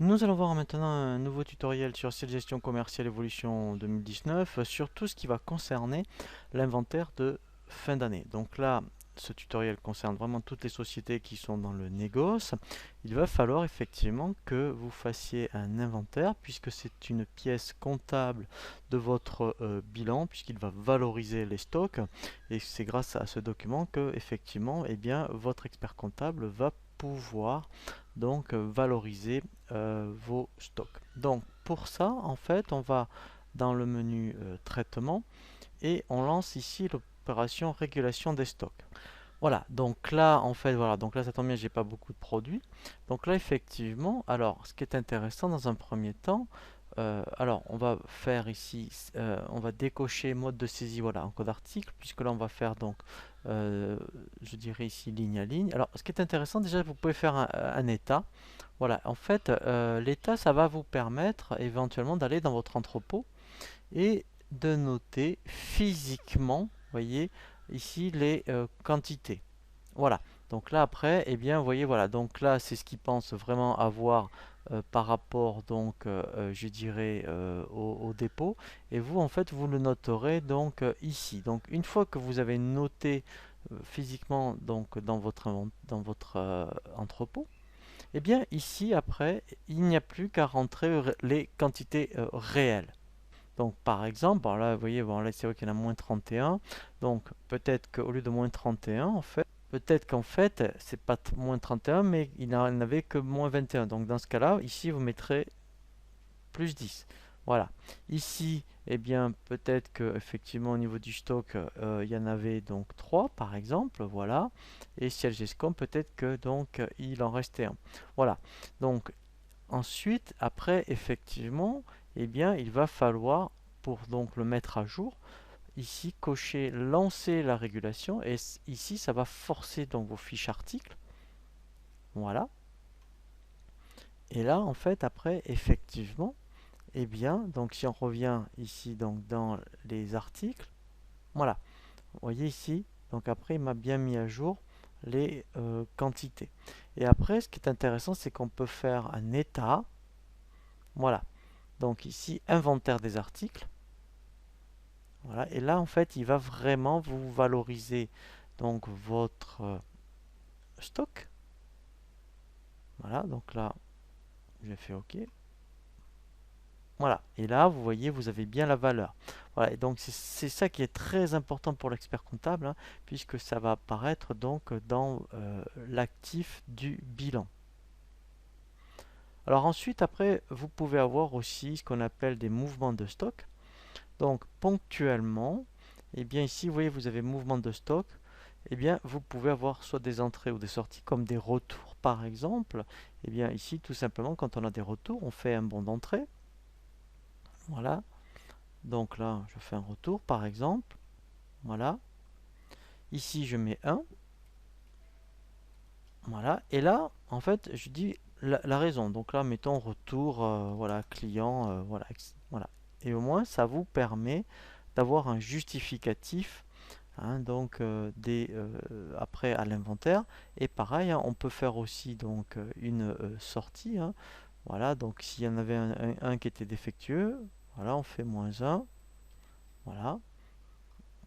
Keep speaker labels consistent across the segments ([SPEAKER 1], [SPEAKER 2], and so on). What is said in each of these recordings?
[SPEAKER 1] Nous allons voir maintenant un nouveau tutoriel sur Sales Gestion Commerciale Évolution 2019 sur tout ce qui va concerner l'inventaire de fin d'année. Donc là, ce tutoriel concerne vraiment toutes les sociétés qui sont dans le négoce. Il va falloir effectivement que vous fassiez un inventaire puisque c'est une pièce comptable de votre bilan puisqu'il va valoriser les stocks et c'est grâce à ce document que effectivement eh bien, votre expert comptable va pouvoir donc valoriser vos stocks. Donc pour ça, en fait, on va dans le menu traitement et on lance ici l'opération régulation des stocks. Voilà, donc là, en fait, voilà, donc là, ça tombe bien, j'ai pas beaucoup de produits. Donc là, effectivement, alors, ce qui est intéressant dans un premier temps, alors, on va faire ici, on va décocher mode de saisie, voilà, en code article, puisque là, on va faire donc, euh, je dirais ici ligne à ligne. Alors, ce qui est intéressant, déjà, vous pouvez faire un état. Voilà, en fait, l'état, ça va vous permettre éventuellement d'aller dans votre entrepôt et de noter physiquement, voyez, ici les quantités. Voilà. Donc là après, eh bien, vous voyez, voilà. Donc là, c'est ce qu'ils pensent vraiment avoir par rapport, donc, je dirais, au dépôt. Et vous, en fait, vous le noterez donc ici. Donc une fois que vous avez noté physiquement donc dans votre entrepôt, eh bien ici après, il n'y a plus qu'à rentrer les quantités réelles. Donc par exemple, bon, là vous voyez, bon, là c'est vrai qu'il y en a moins 31. Donc peut-être qu'au lieu de moins 31, en fait, peut-être qu'en fait, c'est pas moins 31, mais il n'en avait que moins 21. Donc dans ce cas-là, ici vous mettrez plus 10. Voilà. Ici, eh bien, peut-être que effectivement au niveau du stock, il y en avait donc 3 par exemple, voilà. Et si Algescom, peut-être que donc il en restait un. Voilà. Donc ensuite, après, effectivement, eh bien, il va falloir, pour donc le mettre à jour, ici cocher lancer la régulation et ici ça va forcer donc vos fiches articles. Voilà. Et là, en fait, après, effectivement, eh bien, donc si on revient ici donc dans les articles, voilà. Vous voyez ici, donc après, il m'a bien mis à jour les quantités. Et après, ce qui est intéressant, c'est qu'on peut faire un état. Voilà. Donc ici, inventaire des articles. Voilà. Et là, en fait, il va vraiment vous valoriser donc votre stock. Voilà. Donc là, j'ai fait OK. Voilà. Et là, vous voyez, vous avez bien la valeur. Voilà. Et donc, c'est ça qui est très important pour l'expert comptable, hein, puisque ça va apparaître donc dans l'actif du bilan. Alors ensuite, après, vous pouvez avoir aussi ce qu'on appelle des mouvements de stock. Donc, ponctuellement, et bien ici, vous voyez, vous avez mouvement de stock. Eh bien, vous pouvez avoir soit des entrées ou des sorties, comme des retours par exemple. Eh bien, ici, tout simplement, quand on a des retours, on fait un bon d'entrée. Voilà. Donc là, je fais un retour par exemple. Voilà. Ici, je mets 1. Voilà. Et là, en fait, je dis la raison. Donc là, mettons retour, voilà, client, voilà, voilà. Et au moins, ça vous permet d'avoir un justificatif, hein, donc après à l'inventaire. Et pareil, hein, on peut faire aussi donc une sortie, hein. Voilà, donc s'il y en avait un qui était défectueux, voilà, on fait -1. Voilà,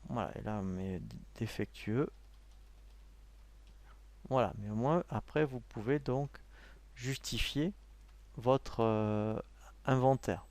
[SPEAKER 1] voilà, et là on met défectueux. Voilà, mais au moins après vous pouvez donc justifier votre inventaire.